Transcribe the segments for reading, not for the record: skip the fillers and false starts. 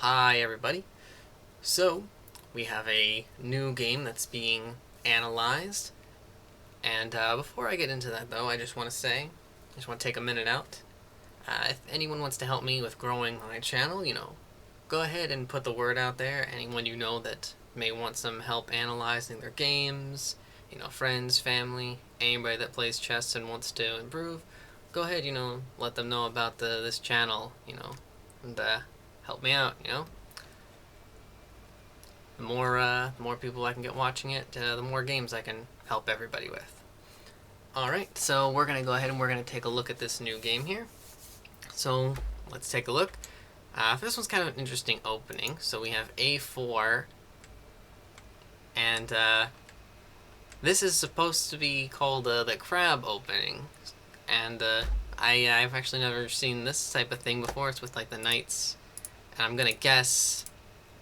Hi everybody. So, we have a new game that's being analyzed. And before I get into that though, I just want to take a minute out. If anyone wants to help me with growing my channel, go ahead and put the word out there. Anyone you know that may want some help analyzing their games, friends, family, anybody that plays chess and wants to improve, go ahead, let them know about this channel, and help me out. The more people I can get watching it, the more games I can help everybody with. Alright, so we're going to go ahead and we're going to take a look at this new game here. So, let's take a look. This one's kind of an interesting opening. So we have A4, and this is supposed to be called the crab opening. And I've actually never seen this type of thing before. It's with like the knights. And I'm going to guess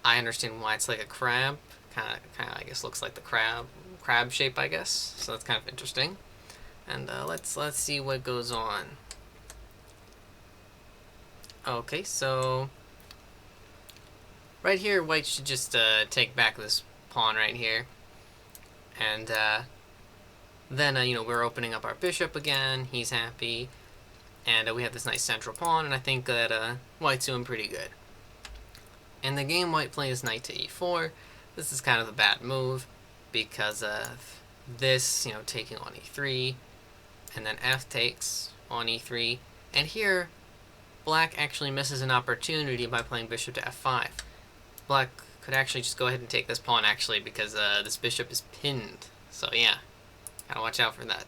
I understand why it's like a crab. Kind of, I guess, looks like the crab shape, I guess. So that's kind of interesting. And let's see what goes on. Okay, so right here, white should just take back this pawn right here, and then we're opening up our bishop again. He's happy, and we have this nice central pawn, and I think that white's doing pretty good. In the game, white plays knight to e4. This is kind of a bad move because of this, taking on e3, and then f takes on e3, and here black actually misses an opportunity by playing bishop to f5. Black could actually just go ahead and take this pawn, actually, because this bishop is pinned. So yeah, gotta watch out for that.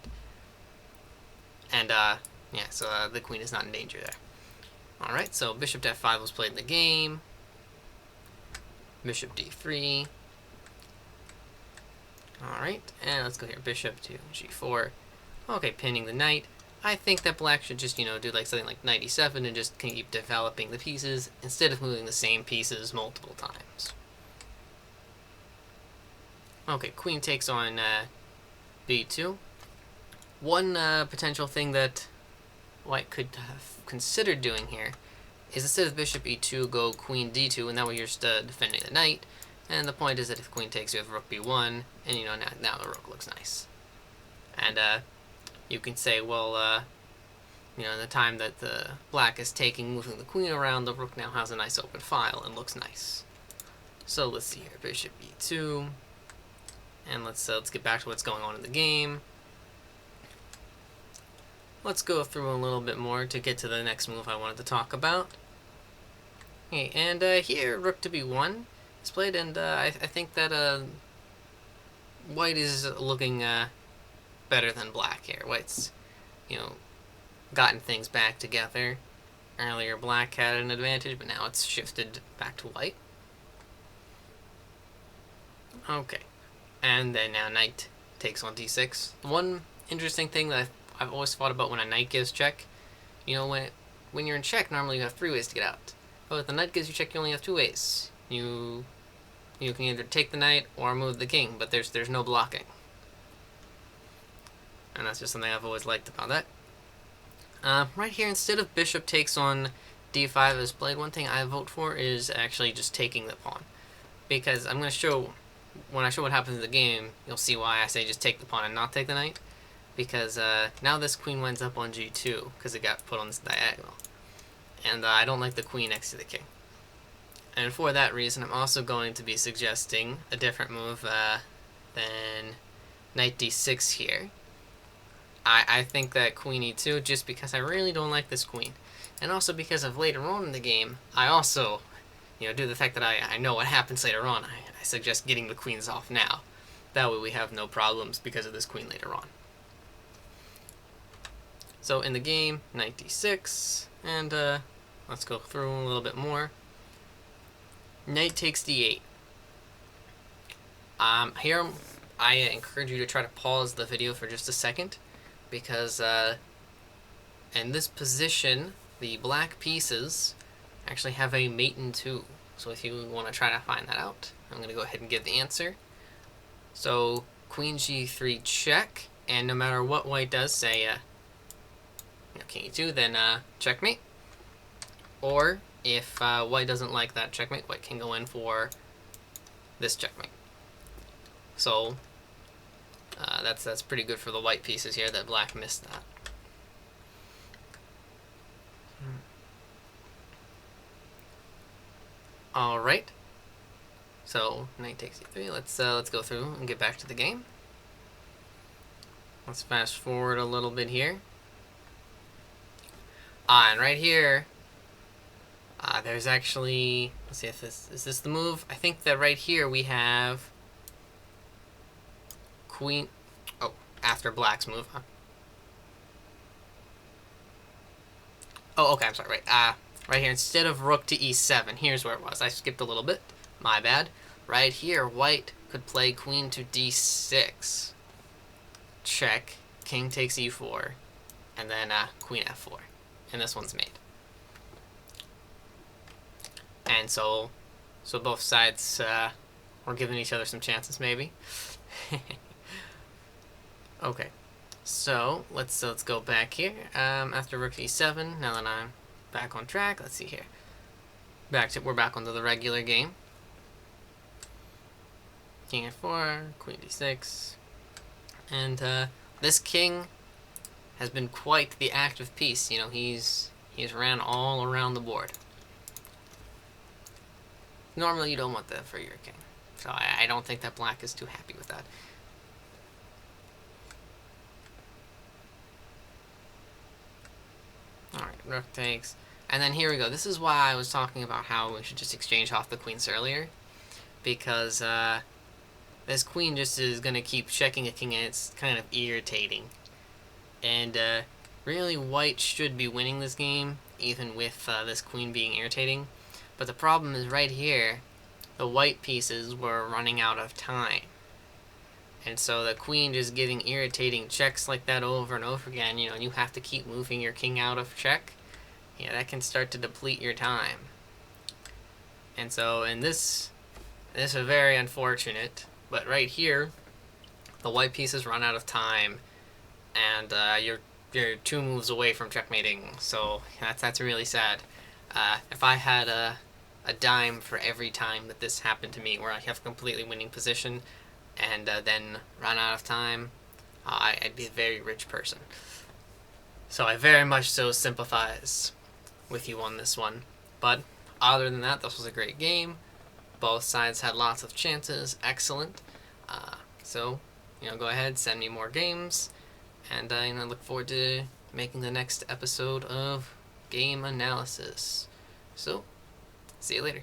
And yeah, so the queen is not in danger there. Alright, so bishop to f5 was played in the game. Bishop d3. Alright, and let's go here. Bishop to g4. Okay, pinning the knight. I think that black should just, do like something like knight e7 and just keep developing the pieces instead of moving the same pieces multiple times. Okay, queen takes on b2. One potential thing that white could have considered doing here is instead of bishop e2, go queen d2, and that way you're just defending the knight. And the point is that if queen takes, you have rook b1, and now the rook looks nice. And you can say, well, in the time that the black is taking, moving the queen around, the rook now has a nice open file and looks nice. So let's see here, bishop e2, and let's get back to what's going on in the game. Let's go through a little bit more to get to the next move I wanted to talk about. Okay, and here, rook to b1 is played, and I think that white is looking better than black here. White's, gotten things back together. Earlier, black had an advantage, but now it's shifted back to white. Okay, and then now knight takes on d6. One interesting thing that I've always thought about when a knight gives check, when you're in check, normally you have 3 ways to get out. But if the knight gives you check, you only have 2 ways. You can either take the knight or move the king, but there's no blocking. And that's just something I've always liked about that. Right here, instead of bishop takes on d5 as played, one thing I vote for is actually just taking the pawn. Because I'm going to show, when I show what happens in the game, you'll see why I say just take the pawn and not take the knight. Because now this queen winds up on g2, because it got put on this diagonal. And I don't like the queen next to the king. And for that reason, I'm also going to be suggesting a different move than knight d6 here. I think that queen e2, just because I really don't like this queen. And also because of later on in the game, I also, due to the fact that I know what happens later on, I suggest getting the queens off now. That way we have no problems because of this queen later on. So in the game, knight d6, and let's go through a little bit more. Knight takes d8. Here, I encourage you to try to pause the video for just a second, because in this position, the black pieces actually have a mate in 2. So if you want to try to find that out, I'm going to go ahead and give the answer. So queen g3 check, and no matter what white does, say king e2, then checkmate. Or If white doesn't like that checkmate, white can go in for this checkmate. So that's pretty good for the white pieces here that black missed that. All right. So knight takes e3. Let's go through and get back to the game. Let's fast forward a little bit here. And right here, there's actually, let's see if this is the move. I think that right here we have queen. Oh, after black's move. Huh? Oh, okay. I'm sorry. Right. Right here, instead of rook to e7, here's where it was. I skipped a little bit. My bad. Right here, white could play queen to d6. Check. King takes e4. And then queen f4. And this one's made. And so both sides were giving each other some chances, maybe. Okay. So let's go back here. After rook e7, now that I'm back on track, let's see here. We're back onto the regular game. King f4, queen d6, and this king has been quite the active piece. You know, he's ran all around the board. Normally, you don't want that for your king, so I don't think that black is too happy with that. All right, rook takes, and then here we go. This is why I was talking about how we should just exchange off the queens earlier, because this queen just is going to keep checking a king, and it's kind of irritating. And really, white should be winning this game, even with this queen being irritating. But the problem is right here, the white pieces were running out of time. And so the queen just giving irritating checks like that over and over again, you know, and you have to keep moving your king out of check. Yeah, that can start to deplete your time. And so in this is very unfortunate. But right here, the white pieces run out of time, and you're 2 moves away from checkmating. So that's really sad. If I had a dime for every time that this happened to me, where I have a completely winning position, and then run out of time, I'd be a very rich person. So I very much so sympathize with you on this one. But other than that, this was a great game. Both sides had lots of chances. Excellent. So, you know, go ahead, send me more games, and I look forward to making the next episode of Game Analysis. So, see you later.